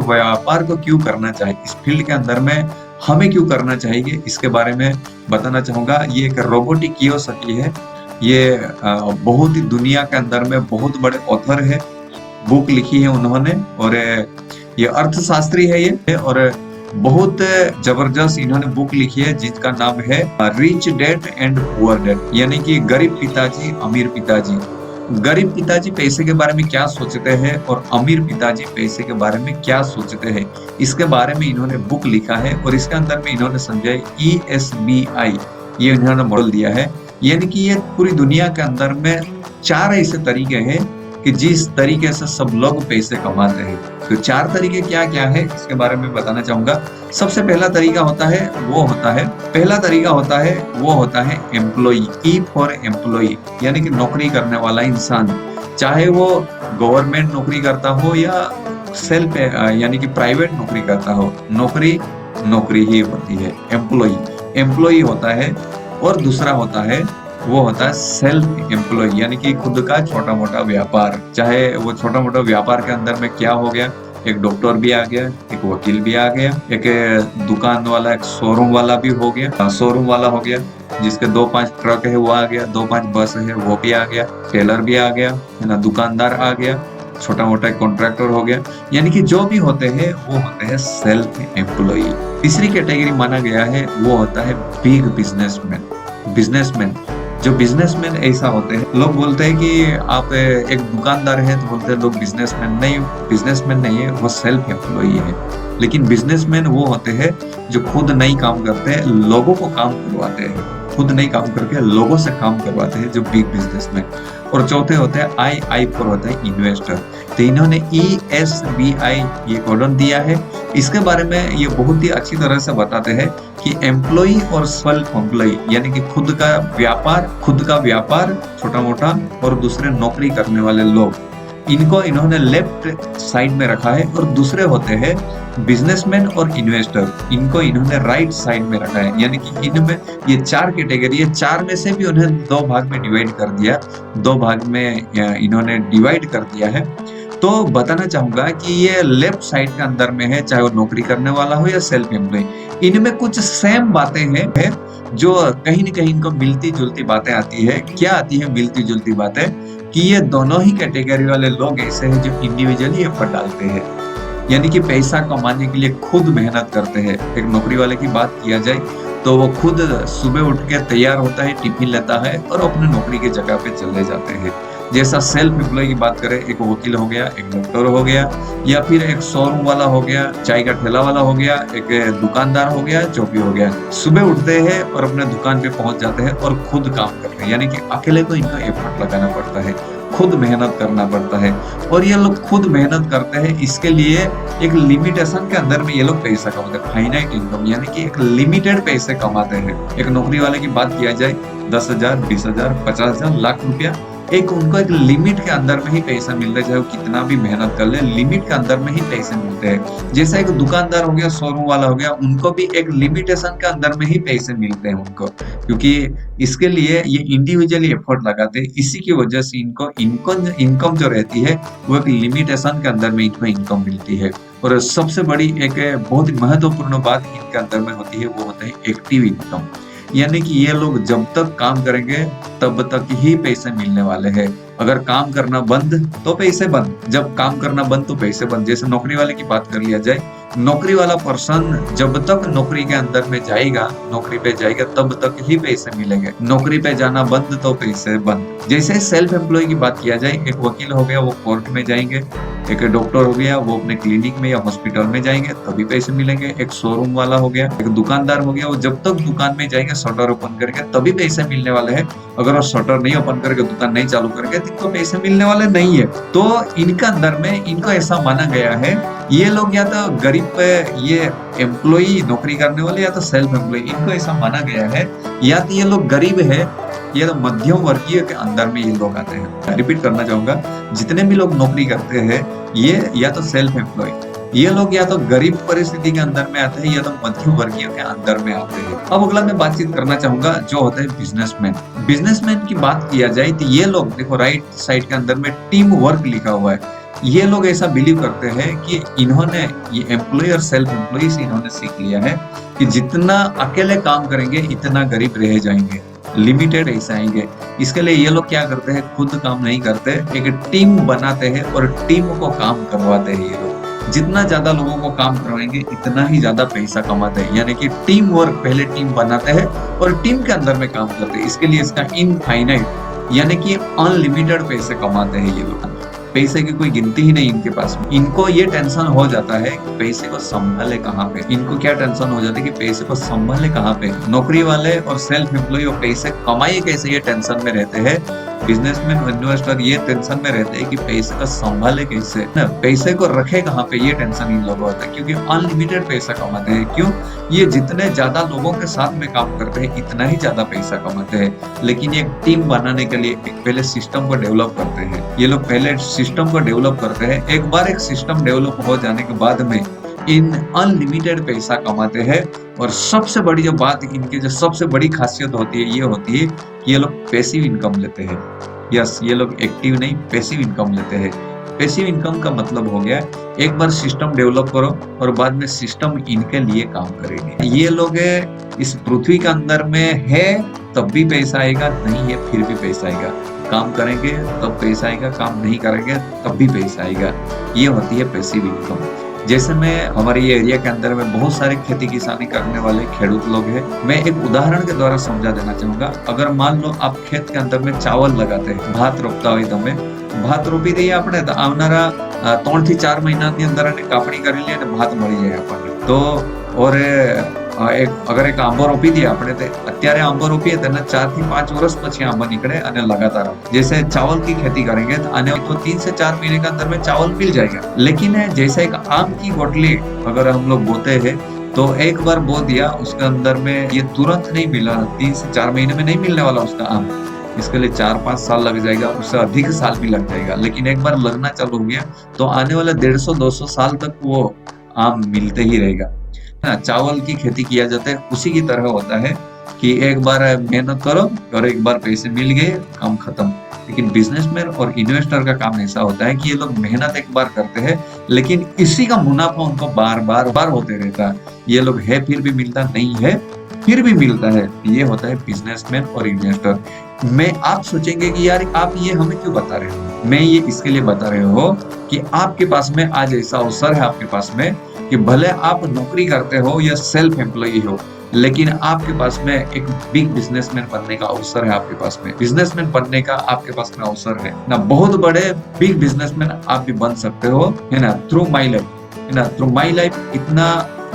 व्यापार को क्यों करना चाहिए, इस फील्ड के अंदर में हमें क्यों करना चाहिए, इसके बारे में बताना चाहूँगा। ये एक रोबोटिक कियोसाकी है। ये बहुत ही दुनिया के अंदर में बहुत बड़े ऑथर है, बुक लिखी है उन्होंने, और ये अर्थशास्त्री है ये, और बहुत जबरदस्त इन्होंने बुक लिखी है जिसका नाम है rich dad and poor dad, यानी कि गरीब पिताजी अमीर पिताजी। गरीब पिताजी पैसे के बारे में क्या सोचते हैं और अमीर पिताजी पैसे के बारे में क्या सोचते हैं, इसके बारे में इन्होंने बुक लिखा है। और इसके अंदर में इन्होंने समझाया ESBI, ये इन्होंने मॉडल दिया है। यानी कि ये पूरी दुनिया के अंदर में 4 ऐसे तरीके हैं कि जिस तरीके से सब लोग पैसे कमाते हैं। तो 4 तरीके क्या क्या है इसके बारे में बताना चाहूंगा। सबसे पहला तरीका होता है वो होता है एम्प्लॉई, E फॉर एम्प्लॉई, यानी कि नौकरी करने वाला इंसान, चाहे वो गवर्नमेंट नौकरी करता हो या सेल्फ यानी कि प्राइवेट नौकरी करता हो, नौकरी ही होती है। एम्प्लॉई होता है। और दूसरा होता है सेल्फ एम्प्लॉय, यानी कि खुद का छोटा मोटा व्यापार, चाहे वो छोटा मोटा व्यापार के अंदर में क्या हो गया, एक डॉक्टर भी आ गया, एक वकील भी आ गया, एक दुकान वाला, एक शोरूम वाला भी हो गया, जिसके 2-5 ट्रक है वो आ गया, 2-5 बस है वो भी आ गया, टेलर भी आ गया, है ना, दुकानदार आ गया, छोटा मोटा कॉन्ट्रैक्टर हो गया। यानी कि जो भी होते हैं वो होते हैं सेल्फ एम्प्लॉय। तीसरी कैटेगरी माना गया है वो होता है बिग बिजनेसमैन। जो बिजनेसमैन ऐसा होते हैं, लोग बोलते हैं कि आप एक दुकानदार हैं तो बोलते हैं लोग बिजनेसमैन नहीं है, वो सेल्फ एम्प्लॉय है। लेकिन बिजनेसमैन वो होते हैं जो खुद नहीं काम करते हैं, लोगों को काम करवाते हैं, खुद नहीं काम करके लोगों से काम करवाते हैं, जो बिग बिजनेसमैन। और चौथे होते हैं I पर होता है इन्वेस्टर। तो इन्होंने ESBI ये कोडन दिया है। इसके बारे में ये बहुत ही अच्छी तरह से बताते हैं कि एम्प्लॉई और सेल्फ एम्प्लॉय, यानी कि खुद का व्यापार छोटा मोटा, और दूसरे नौकरी करने वाले लोग, इनको इन्होंने लेफ्ट साइड में रखा है। और दूसरे होते हैं बिजनेसमैन और इन्वेस्टर, इनको इन्होंने राइट साइड में रखा है। यानी कि इनमें ये 4 कैटेगरी है, 4 में से भी उन्हें 2 भाग में डिवाइड कर दिया, 2 भाग में इन्होंने डिवाइड कर दिया है। तो बताना चाहूंगा कि ये लेफ्ट साइड के अंदर में है, चाहे वो नौकरी करने वाला हो या सेल्फ एम्प्लॉय, इनमें कुछ सेम बातें हैं जो कहीं न कहीं इनको मिलती जुलती बातें आती है। क्या आती है मिलती जुलती बातें, कि ये दोनों ही कैटेगरी वाले लोग ऐसे हैं जो इंडिविजुअली एफर्ट डालते हैं, यानी कि पैसा कमाने के लिए खुद मेहनत करते हैं। एक नौकरी वाले की बात किया जाए तो वो खुद सुबह उठ के तैयार होता है, टिफिन लेता है और अपने नौकरी की जगह पे चले जाते हैं। जैसा सेल्फ एम्प्लॉय की बात करें, एक वकील हो गया, एक डॉक्टर हो गया, या फिर एक शोरूम वाला हो गया, चाय का ठेला वाला हो गया, एक दुकानदार हो गया, जो भी हो गया, सुबह उठते हैं और अपने दुकान पे पहुंच जाते हैं और खुद काम करते हैं। यानी कि अकेले को इनको एफर्ट लगाना पड़ता है, खुद मेहनत करना पड़ता है। और ये लोग खुद मेहनत करते हैं, इसके लिए एक लिमिटेशन के अंदर में ये लोग पैसा कमाते हैं, फाइनाइट इनकम, यानी कि एक लिमिटेड पैसे कमाते हैं। एक नौकरी वाले की बात किया जाए, 10,000, 20,000, 50,000, लाख रुपया, उनको एक लिमिट के अंदर में ही पैसा मिलता है, चाहे वो कितना भी मेहनत कर ले, लिमिट के अंदर में ही पैसे मिलते हैं। जैसा एक दुकानदार हो गया, शोरूम वाला हो गया, उनको भी एक लिमिटेशन के अंदर में ही पैसे मिलते हैं उनको, क्योंकि इसके लिए ये इंडिविजुअली एफर्ट लगाते हैं। इसी की वजह से इनको इनकम जो रहती है वो एक लिमिटेशन के अंदर में इनको इनकम मिलती है। और सबसे बड़ी एक बहुत ही महत्वपूर्ण बात इनके अंदर में होती है, वो होता है एक्टिव इनकम, यानी कि ये लोग जब तक काम करेंगे तब तक ही पैसे मिलने वाले हैं। अगर काम करना बंद तो पैसे बंद, जब काम करना बंद तो पैसे बंद। जैसे नौकरी वाले की बात कर लिया जाए, नौकरी वाला पर्सन जब तक नौकरी के अंदर में जाएगा, नौकरी पे जाएगा, तब तक ही पैसे मिलेंगे। नौकरी पे जाना बंद तो पैसे बंद। जैसे सेल्फ एम्प्लॉय की बात किया जाए, एक वकील हो गया वो कोर्ट में जाएंगे, एक डॉक्टर हो गया वो अपने क्लिनिक में या हॉस्पिटल में जाएंगे तभी पैसे मिलेंगे, एक शोरूम वाला हो गया, एक दुकानदार हो गया, वो जब तक दुकान में जाएंगे शटर ओपन करके तभी पैसे मिलने वाले हैं। अगर वो शटर नहीं ओपन करके दुकान नहीं चालू करके तो पैसे मिलने वाले नहीं है। तो इनके अंदर में इनको ऐसा माना गया है, ये लोग या तो गरीब पे, ये एम्प्लॉई नौकरी करने वाले या तो सेल्फ एम्प्लॉय, इनको ऐसा माना गया है या तो ये लोग गरीब है या तो मध्यम वर्गीय के अंदर में ये लोग आते हैं। रिपीट करना चाहूंगा, जितने भी लोग नौकरी करते हैं ये या तो सेल्फ एम्प्लॉय, ये लोग या तो गरीब परिस्थिति के अंदर में आते हैं या तो मध्यम वर्गीय के अंदर में आते हैं। अब अगला मैं बातचीत करना चाहूंगा जो होता है बिजनेसमैन की बात किया जाए तो ये लोग देखो राइट साइड के अंदर में टीम वर्क लिखा हुआ है। ये लोग ऐसा बिलीव करते हैं कि इन्होंने ये एम्प्लॉय और सेल्फ एम्प्लॉय से इन्होंने सीख लिया है कि जितना अकेले काम करेंगे इतना गरीब रह जाएंगे, लिमिटेड पैसे आएंगे। इसके लिए ये लोग क्या करते हैं, खुद काम नहीं करते, एक टीम बनाते हैं और टीम को काम करवाते हैं। ये लोग जितना ज्यादा लोगों को काम करवाएंगे इतना ही ज्यादा पैसा कमाते हैं, यानी कि टीम वर्क, पहले टीम बनाते हैं और टीम के अंदर में काम करते हैं। इसके लिए इसका इनफाइनाइट यानी कि अनलिमिटेड पैसे कमाते हैं ये लोग। पैसे की कोई गिनती ही नहीं इनके पास में। इनको ये टेंशन हो जाता है कि पैसे को संभाले कहाँ पे। इनको क्या टेंशन हो जाती है कि पैसे को संभाले कहाँ पे। नौकरी वाले और सेल्फ एम्प्लॉय और पैसे कमाए कैसे, ये टेंशन में रहते हैं। बिजनेसमैन और इन्वेस्टर ये टेंशन में रहते हैं कि पैसे को संभाले कैसे, ना पैसे को रखे कहाँ पे, ये टेंशन इन लोगों को होता है। क्योंकि अनलिमिटेड पैसा कमाते हैं। क्यों? ये जितने ज्यादा लोगों के साथ में काम करते हैं इतना ही ज्यादा पैसा कमाते हैं। लेकिन एक टीम बनाने के लिए पहले सिस्टम को डेवलप करते हैं। ये लोग पहले सिस्टम को डेवलप करते हैं। एक बार एक सिस्टम डेवलप हो जाने के बाद में इन अनलिमिटेड पैसा कमाते हैं। और सबसे बड़ी जो बात, इनकी जो सबसे बड़ी खासियत होती है, ये होती है कि ये लोग पैसिव इनकम लेते हैं। यस, ये लोग एक्टिव नहीं, पैसिव इनकम लेते हैं। पैसिव इनकम का मतलब हो गया, एक बार सिस्टम डेवलप करो और बाद में सिस्टम इनके लिए काम करेगी। ये लोग इस पृथ्वी के अंदर में है तब भी पैसा आएगा, नहीं है फिर भी पैसा आएगा। काम करेंगे तब पैसा आएगा, काम नहीं करेंगे तब भी पैसा आएगा। ये होती है पैसिव इनकम। जैसे मैं हमारे ये एरिया के अंदर में बहुत सारे खेती किसानी करने वाले खेडूत लोग हैं। मैं एक उदाहरण के द्वारा समझा देना चाहूंगा। अगर मान लो आप खेत के अंदर में चावल लगाते हैं, भात रोपता हो, તમે ભાત રોપી દઈએ આપણે તો આવનારા 3 થી 4 મહિનાની અંદર એને કાપણી કરી લઈએ અને ભાત મળી જાય આપણને। તો और અગર એક આંબો રોપી દઈએ આપણે, તો અત્યારે આંબો રોપીએ તેના 4 થી 5 વર્ષ પછી આંબો નીકળે અને लगातार जैसे चावल की खेती करेंगे तो आने तो 3 से 4 महीने के अंदर में चावल मिल जाएगा। लेकिन जैसे एक आम की गोटली अगर हम लोग बोते हैं तो एक बार बो दिया, उसके अंदर में ये तुरंत नहीं मिला, 3 से 4 महीने में नहीं मिलने वाला उसका आम। इसके लिए 4-5 साल लग जाएगा, उससे अधिक साल भी लग जाएगा। लेकिन एक बार लगना चालू हो गया तो आने वाले 150-200 साल तक वो आम मिलते ही रहेगा। चावल की खेती किया जाता है, उसी की तरह होता है कि एक बार मेहनत करो और एक बार पैसे मिल गए, काम खत्म। लेकिन बिजनेसमैन और इन्वेस्टर का काम ऐसा होता है कि ये लोग मेहनत एक बार करते हैं, लेकिन इसी का मुनाफा उनको बार बार होते रहता है। ये लोग है फिर भी मिलता, नहीं है फिर भी मिलता है। ये होता है बिजनेसमैन और इन्वेस्टर। मैं आप सोचेंगे कि यार आप ये हमें क्यों बता रहे हो? मैं ये इसके लिए बता रहे हो कि आपके पास में आज ऐसा अवसर है आपके पास में कि भले आप नौकरी करते हो या सेल्फ एम्प्लॉय हो, लेकिन आपके पास में एक बिग बिजनेसमैन बनने का अवसर है। आपके पास में बिजनेसमैन बनने का आपके पास में अवसर है ना। बहुत बड़े बिग बिजनेसमैन आप भी बन सकते हो, है ना, थ्रू माई लाइफ, है ना। थ्रू माई लाइफ इतना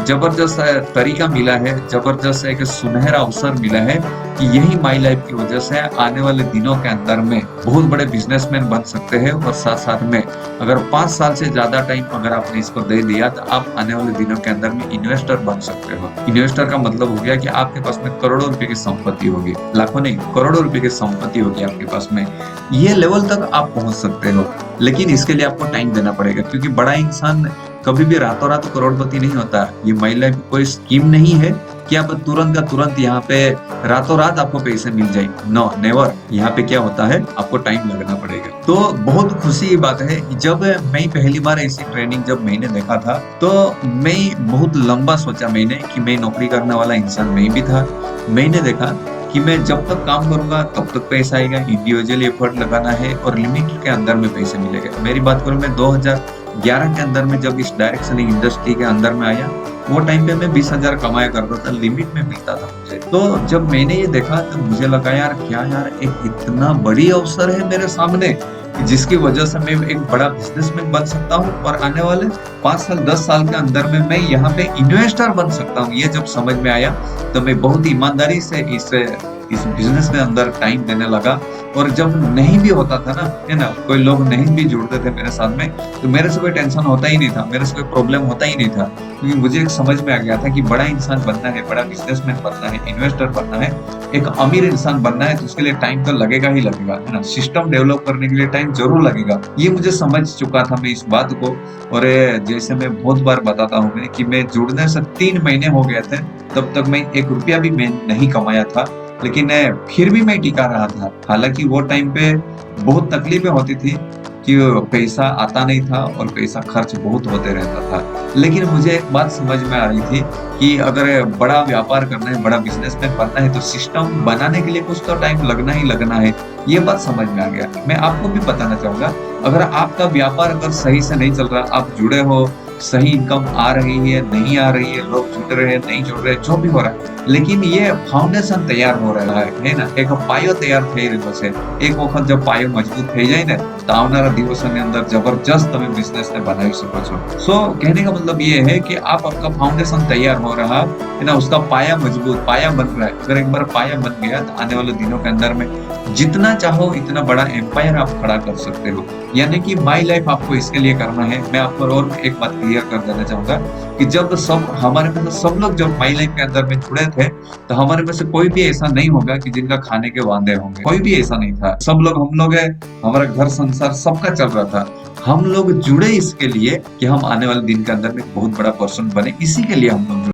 जबरदस्त तरीका मिला है, जबरदस्त एक सुनहरा अवसर मिला है कि यही माई लाइफ की वजह से आने वाले दिनों के अंदर में बहुत बड़े बिजनेसमैन बन सकते हैं। और साथ साथ में अगर 5 साल से ज्यादा टाइम अगर आपने इसको दे दिया तो आप आने वाले दिनों के अंदर में इन्वेस्टर बन सकते हो। इन्वेस्टर का मतलब हो गया कि आपके पास में करोड़ों रुपए की संपत्ति होगी, लाखों नहीं करोड़ों रुपए की संपत्ति होगी आपके पास में। ये लेवल तक आप पहुंच सकते हो, लेकिन इसके लिए आपको टाइम देना पड़ेगा। क्योंकि बड़ा इंसान कभी भी रातों रात करोड़पति नहीं होता। ये माई लाइफ कोई स्कीम नहीं है कि आप तुरंत का तुरंत यहाँ पे रातों रात आपको पैसे मिल जाए। No, never. यहाँ पे क्या होता है, आपको टाइम लगना पड़ेगा। तो बहुत खुशी की बात है, जब मैं पहली बार ऐसी ट्रेनिंग जब मैंने देखा था तो मैं बहुत लंबा सोचा मैंने कि मैं नौकरी करने वाला इंसान मैं भी था। मैंने देखा कि मैं जब तक काम करूंगा तब तक पैसा आएगा, इंडिविजुअली एफर्ट लगाना है और लिमिट के अंदर में पैसे मिलेगा। मेरी बात करूं, मैं 2011 के अंदर में जब इस डायरेक्ट सेलिंग इंडस्ट्री के अंदर में आया, वो टाइम पे मैं 20,000 कमाया करता था, लिमिट में मिलता था मुझे। तो जब मैंने ये देखा तो मुझे लगा यार क्या यार, एक इतना बड़ी अवसर है मेरे सामने जिसकी वजह से मैं एक बड़ा बिजनेसमैन बन सकता हूँ और आने वाले 5 साल 10 साल के अंदर में मैं यहाँ पे इन्वेस्टर बन सकता हूँ। ये जब समझ में आया तो मैं बहुत ईमानदारी से इस बिजनेस में अंदर टाइम देने लगा। और जब नहीं भी होता था ना, है ना, कोई लोग नहीं भी जुड़ते थे मेरे साथ में, तो मेरे से कोई टेंशन होता ही नहीं था, मेरे से कोई प्रॉब्लम होता ही नहीं था। क्योंकि मुझे एक समझ में आ गया था कि बड़ा इंसान बनना है, बड़ा बिजनेसमैन बनना है, इन्वेस्टर बनना है, एक अमीर इंसान बनना है, तो उसके लिए टाइम तो लगेगा ही लगेगा, है ना। सिस्टम डेवलप करने के लिए टाइम जरूर लगेगा। ये मुझे समझ चुका था मैं इस बात को। और जैसे मैं बहुत बार बताता हूँ मैं कि मैं जुड़ने से 3 महीने हो गए थे, तब तक मैं 1 रुपया भी मैं नहीं कमाया था, लेकिन फिर भी मैं टिका रहा था। हालांकि वो टाइम पे बहुत तकलीफें होती थी, कि पैसा आता नहीं था और पैसा खर्च बहुत होते रहता था। लेकिन मुझे एक बात समझ में आ रही थी कि अगर बड़ा व्यापार करना है, बड़ा बिज़नेसमैन बनना है तो सिस्टम बनाने के लिए कुछ तो टाइम लगना ही लगना है। ये बात समझ में आ गया। मैं आपको भी बताना चाहूँगा, अगर आपका व्यापार अगर सही से नहीं चल रहा, आप जुड़े हो, सही इनकम आ रही है, नहीं आ रही है, लोग जुड़ रहे हैं, नहीं जुड़ रहे हैं, जो भी हो रहा है, लेकिन ये फाउंडेशन तैयार हो रहा है ને? એક પાયો તૈયાર થઈ રહ્યો છે. એક વખત જો પાયો મજબૂત થઈ જાય ને, તો આવનારા દિવસોની અંદર જબરજસ્ત તમે બિઝનેસને બનાવી શકો છો. सो कहने का मतलब ये है कि आप आपका फाउंडेशन तैयार हो रहा है ना, उसका पाया मजबूत, पाया बन रहा है। अगर एक बार पाया बन गया तो आने वाले दिनों के अंदर में जितना चाहो इतना बड़ा एम्पायर आप खड़ा कर सकते हो। यानी कि माई लाइफ आपको इसके लिए करना है। मैं आपको और एक बात क्लियर कर देना चाहूँगा कि जब सब हमारे मतलब सब लोग जब माई लाइफ के अंदर में जुड़े थे, तो हमारे में से कोई भी ऐसा नहीं होगा कि जिनका खाने के वांदे होंगे। कोई भी ऐसा नहीं था। सब लोग हम लोग हैं, हमारा घर संसार सबका चल रहा था। हम लोग जुड़े इसके लिए कि हम आने वाले दिन के अंदर में एक बहुत बड़ा पर्सन बने, इसी के लिए हम लोग जुड़े।